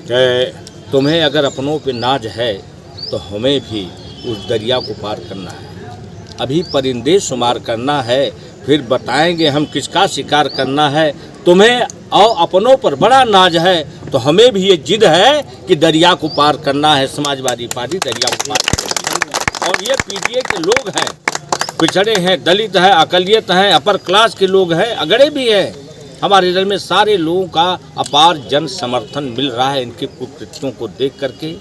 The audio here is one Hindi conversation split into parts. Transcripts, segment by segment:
कि तुम्हें अगर अपनों पे नाज है तो हमें भी उस दरिया को पार करना है। अभी परिंदे शुमार करना है, फिर बताएंगे हम किसका शिकार करना है। तुम्हें और अपनों पर बड़ा नाज है तो हमें भी ये जिद है कि दरिया को पार करना है। समाजवादी पार्टी दरिया को पार करेगी। और ये पीटीए के लोग हैं, पिछड़े हैं, दलित हैं, अकलियत हैं, अपर क्लास के लोग हैं, अगड़े भी हैं। हमारे दल में सारे लोगों का अपार जन समर्थन मिल रहा है इनके कुकृत्यों को देख करके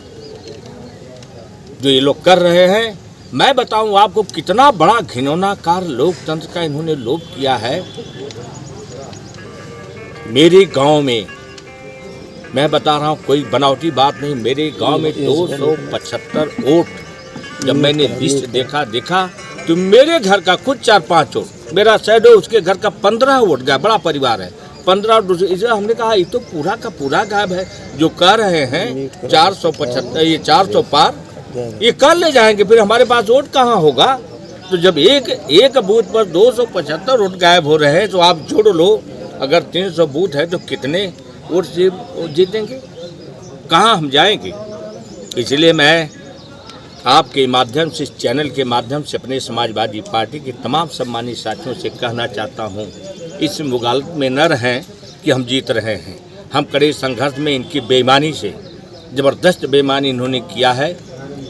जो ये लोग कर रहे हैं। मैं बताऊं आपको कितना बड़ा घिनौना कार्य लोकतंत्र का इन्होंने लोप किया है। मेरे गांव में, मैं बता रहा हूं, कोई बनावटी बात नहीं, मेरे गांव में 275 वोट जब मैंने लिस्ट देखा तो मेरे घर का खुद 4-5 वोट, मेरा शैडो उसके घर का 15 वोट गया। बड़ा परिवार है, 15 वोट। इसलिए हमने कहा ये तो पूरा का पूरा गायब है। जो कह रहे हैं 475, ये 400 पार ये कर ले जाएंगे, फिर हमारे पास वोट कहाँ होगा। तो जब एक बूथ पर 275 वोट गायब हो रहे हैं तो आप जोड़ लो, अगर 300 बूथ है तो कितने वोट जीतेंगे, कहाँ हम जाएंगे। इसलिए मैं आपके माध्यम से, इस चैनल के माध्यम से अपने समाजवादी पार्टी के तमाम सम्मानित साथियों से कहना चाहता हूँ, इस मुगालत में न रहें कि हम जीत रहे हैं। हम कड़े संघर्ष में इनकी बेईमानी से, ज़बरदस्त बेईमानी इन्होंने किया है,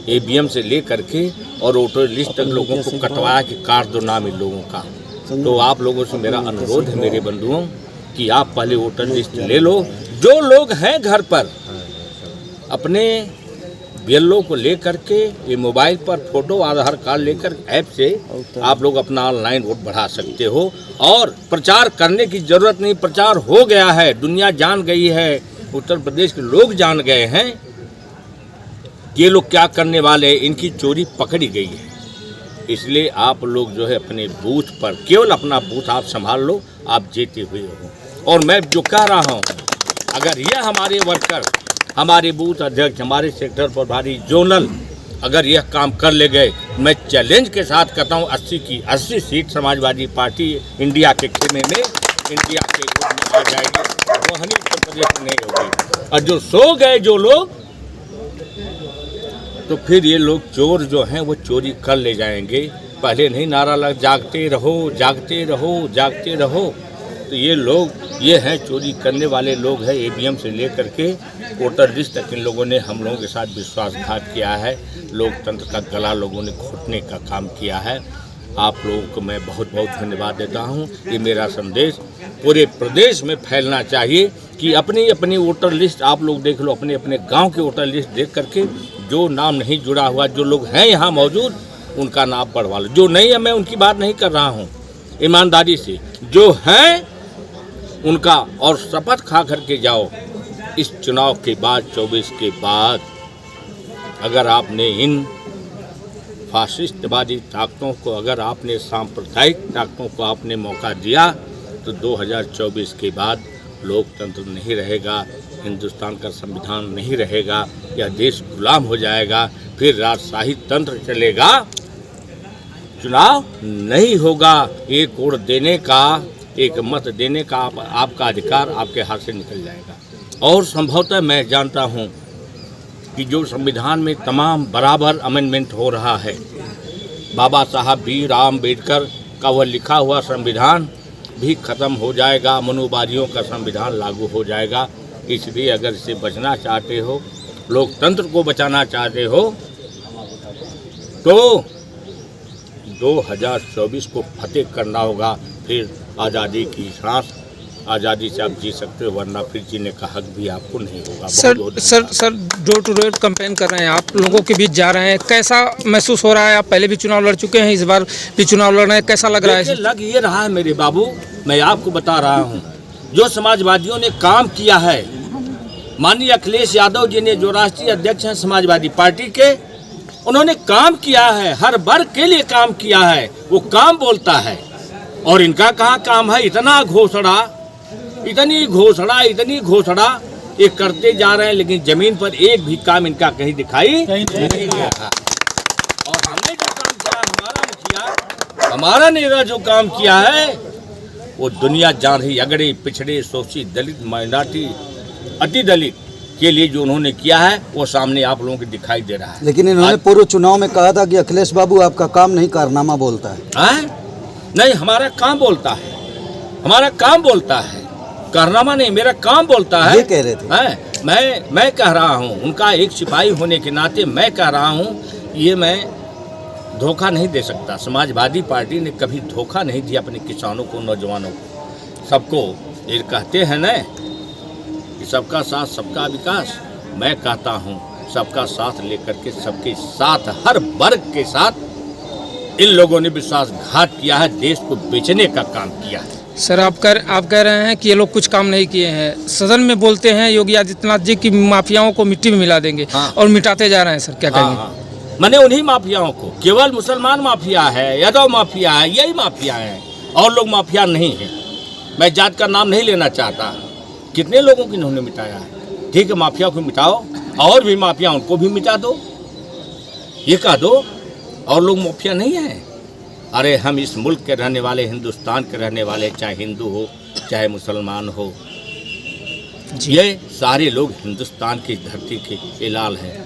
ईवीएम से ले करके और वोटर लिस्ट तक लोगों को कटवाया कि काट दो नाम इन लोगों का। तो आप लोगों से मेरा अनुरोध है मेरे बंधुओं कि आप पहले वोटर लिस्ट ले लो। जो लोग हैं घर पर अपने बीएलओ को ले करके, ये मोबाइल पर फोटो, आधार कार्ड लेकर ऐप से आप लोग अपना ऑनलाइन वोट बढ़ा सकते हो। और प्रचार करने की ज़रूरत नहीं, प्रचार हो गया है, दुनिया जान गई है, उत्तर प्रदेश के लोग जान गए हैं ये लोग क्या करने वाले, इनकी चोरी पकड़ी गई है। इसलिए आप लोग जो है अपने बूथ पर, केवल अपना बूथ आप संभाल लो, आप जीते हुए हो। और मैं जो कह रहा हूँ, अगर यह हमारे वर्कर, हमारे बूथ अध्यक्ष, हमारे सेक्टर प्रभारी, जोनल अगर यह काम कर ले गए, मैं चैलेंज के साथ कहता हूँ 80 की 80 सीट समाजवादी पार्टी इंडिया के खेमे में, इंडिया के रूप में आ जाएगी, वो हनी उत्तर प्रदेश में नहीं होगी। और जो सो गए जो लोग, तो फिर ये लोग चोर जो हैं वो चोरी कर ले जाएंगे। पहले नहीं नारा लग जागते रहो, जागते रहो, जागते रहो। तो ये लोग ये हैं चोरी करने वाले लोग हैं। ईवीएम से लेकर के वोटर लिस्ट तक इन लोगों ने हम लोगों के साथ विश्वासघात किया है, लोकतंत्र का गला लोगों ने घोटने का काम किया है। आप लोगों को मैं बहुत बहुत धन्यवाद देता हूँ। ये मेरा संदेश पूरे प्रदेश में फैलना चाहिए कि अपनी अपनी वोटर लिस्ट आप लोग देख लो, अपने अपने गांव की वोटर लिस्ट देख करके जो नाम नहीं जुड़ा हुआ, जो लोग हैं यहाँ मौजूद, उनका नाम बढ़वा लो। जो नहीं है, मैं उनकी बात नहीं कर रहा हूँ, ईमानदारी से जो हैं उनका, और शपथ खा करके जाओ इस चुनाव के बाद, 24 के बाद, अगर आपने इन फासिस्टवादी ताकतों को, अगर आपने सांप्रदायिक ताकतों को आपने मौका दिया तो 2024 के बाद लोकतंत्र नहीं रहेगा, हिंदुस्तान का संविधान नहीं रहेगा, यह देश गुलाम हो जाएगा, फिर राजशाही तंत्र चलेगा, चुनाव नहीं होगा। एक वोट देने का, एक मत देने का आपका अधिकार आपके हाथ से निकल जाएगा। और संभवतः मैं जानता हूं कि जो संविधान में तमाम बराबर अमेंडमेंट हो रहा है, बाबा साहब भीमराव अम्बेडकर का वह लिखा हुआ संविधान भी खत्म हो जाएगा, मनुवादियों का संविधान लागू हो जाएगा। इसलिए अगर इससे बचना चाहते हो, लोकतंत्र को बचाना चाहते हो, तो 2024 को फतेह करना होगा। फिर आज़ादी की सांस, आज़ादी से आप जी सकते हो, वरना फिर जीने का हक भी आपको नहीं होगा। Sir door to door campaign कर रहे हैं, आप लोगों के बीच जा रहे हैं, कैसा महसूस हो रहा है? आप पहले भी चुनाव लड़ चुके हैं, इस बार भी चुनाव लड़ रहे हैं, कैसा लग रहा है? लग ये रहा है मेरे बाबू, मैं आपको बता रहा हूँ, जो समाजवादियों ने काम किया है, माननीय अखिलेश यादव जी ने, जो राष्ट्रीय अध्यक्ष हैं समाजवादी पार्टी के, उन्होंने काम किया है, हर वर्ग के लिए काम किया है, वो काम बोलता है। और इनका कहाँ काम है? इतना घोषणा, इतनी घोषणा, इतनी घोषणा ये करते जा रहे हैं, लेकिन जमीन पर एक भी काम इनका कहीं दिखाई नहीं दिया था। और हमने जो काम किया, हमारा मुखिया, हमारा नेता जो काम किया है, वो दुनिया जान रही। अगड़े, पिछड़े, शोषित, दलित, माइनॉरिटी, अति दलित, के लिए जो उन्होंने किया है वो सामने आप लोगों को दिखाई दे रहा है। लेकिन इन्होंने पूर्व चुनाव में कहा था कि अखिलेश बाबू आपका काम नहीं कारनामा बोलता है। नहीं, हमारा काम बोलता है, हमारा काम बोलता है, कारनामा नहीं, मेरा काम बोलता है। ये कह रहे थे। मैं कह रहा हूँ, उनका एक सिपाही होने के नाते मैं कह रहा हूँ, ये मैं धोखा नहीं दे सकता। समाजवादी पार्टी ने कभी धोखा नहीं दिया अपने किसानों को, नौजवानों को, सबको। ये कहते हैं न कि सबका साथ सबका विकास। मैं कहता हूँ सबका साथ लेकर के सबके साथ, हर वर्ग के साथ इन लोगों ने विश्वासघात किया है, देश को बेचने का काम किया है। सर आप कह रहे हैं कि ये लोग कुछ काम नहीं किए हैं। सदन में बोलते हैं योगी आदित्यनाथ जी की माफियाओं को मिट्टी में मिला देंगे। हाँ। और मिटाते जा रहे हैं। सर क्या कहेंगे? मैंने उन्हीं माफियाओं को, केवल मुसलमान माफिया है, यादव माफिया है, यही माफिया है, और लोग माफिया नहीं है। मैं जात का नाम नहीं लेना चाहता। कितने लोगों को इन्होंने मिटाया है। ठीक है, माफिया को मिटाओ, और भी माफिया उनको भी मिटा दो, ये कह दो और लोग माफिया नहीं है। अरे हम इस मुल्क के रहने वाले, हिंदुस्तान के रहने वाले, चाहे हिंदू हो चाहे मुसलमान हो, ये सारे लोग हिंदुस्तान की धरती के लाल हैं।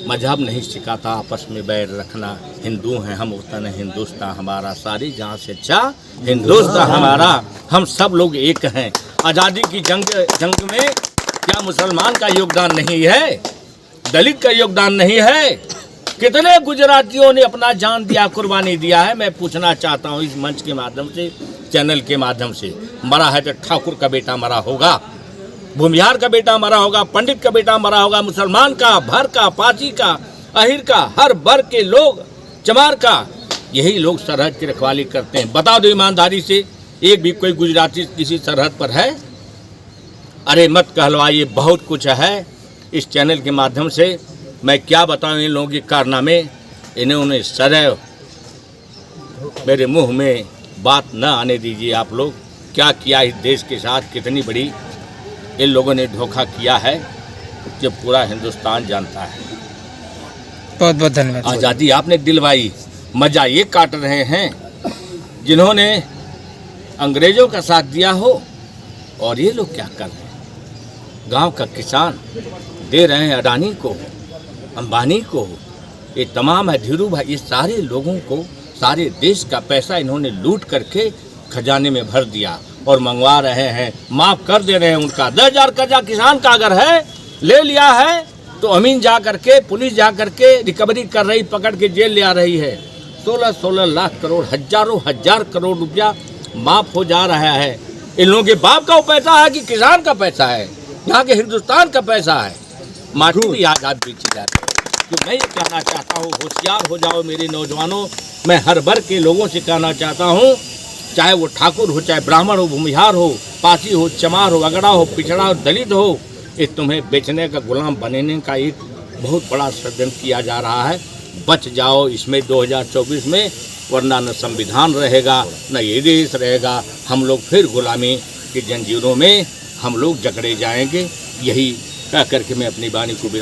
मजहब नहीं सिखाता आपस में बैर रखना। हिंदू हैं हम, वतन है हिंदुस्तान हमारा, सारी जहाँ से अच्छा हिंदुस्तान हमारा। हम सब लोग एक हैं। आज़ादी की जंग में क्या मुसलमान का योगदान नहीं है? दलित का योगदान नहीं है? कितने गुजरातियों ने अपना जान दिया, कुर्बानी दिया है। मैं पूछना चाहता हूँ इस मंच के माध्यम से, चैनल के माध्यम से, मरा है तो ठाकुर का बेटा मरा होगा, भूमिहार का बेटा मरा होगा, पंडित का बेटा मरा होगा, मुसलमान का, भर का, पाची का, अहिर का, हर वर्ग के लोग, चमार का, यही लोग सरहद की रखवाली करते हैं। बता दो ईमानदारी से, एक भी कोई गुजराती किसी सरहद पर है? अरे मत कहलवाइए, बहुत कुछ है। इस चैनल के माध्यम से मैं क्या बताऊं इन लोगों के कारनामे। इन्होंने सदैव मेरे मुंह में बात न आने दीजिए। आप लोग क्या किया इस देश के साथ, कितनी बड़ी इन लोगों ने धोखा किया है, जो पूरा हिंदुस्तान जानता है। बहुत बहुत धन्यवाद। आज़ादी आपने दिलवाई, मजा ये काट रहे हैं जिन्होंने अंग्रेजों का साथ दिया हो। और ये लोग क्या कर रहे हैं? गांव का किसान दे रहे हैं अडानी को, अंबानी को, ये तमाम है धीरू भाई, ये सारे लोगों को, सारे देश का पैसा इन्होंने लूट करके खजाने में भर दिया और मंगवा रहे हैं, माफ़ कर दे रहे हैं उनका। 10,000 कर्जा किसान का अगर है, ले लिया है, तो अमीन जा करके, पुलिस जा करके रिकवरी कर रही, पकड़ के जेल ले आ रही है। 16-16 लाख करोड़, हजारों हजार करोड़ रुपया माफ़ हो जा रहा है। इन लोगों के बाप का वो पैसा है कि किसान का पैसा है, यहाँ के हिंदुस्तान का पैसा है। माटी भी आज आप बेची जाती है। तो मैं ये कहना चाहता हूँ, होशियार हो जाओ मेरे नौजवानों। मैं हर वर्ग के लोगों से कहना चाहता हूँ, चाहे वो ठाकुर हो, चाहे ब्राह्मण हो, भूमिहार हो, पासी हो, चमार हो, अगड़ा हो, पिछड़ा हो, दलित हो, ये तुम्हें बेचने का, गुलाम बनने का एक बहुत बड़ा षड्यंत्र किया जा रहा है। बच जाओ इसमें 2024 में, वरना न संविधान रहेगा, न ये देश रहेगा। हम लोग फिर गुलामी की जंजीरों में हम लोग जकड़े जाएंगे। यही कह करके मैं अपनी वाणी को विराम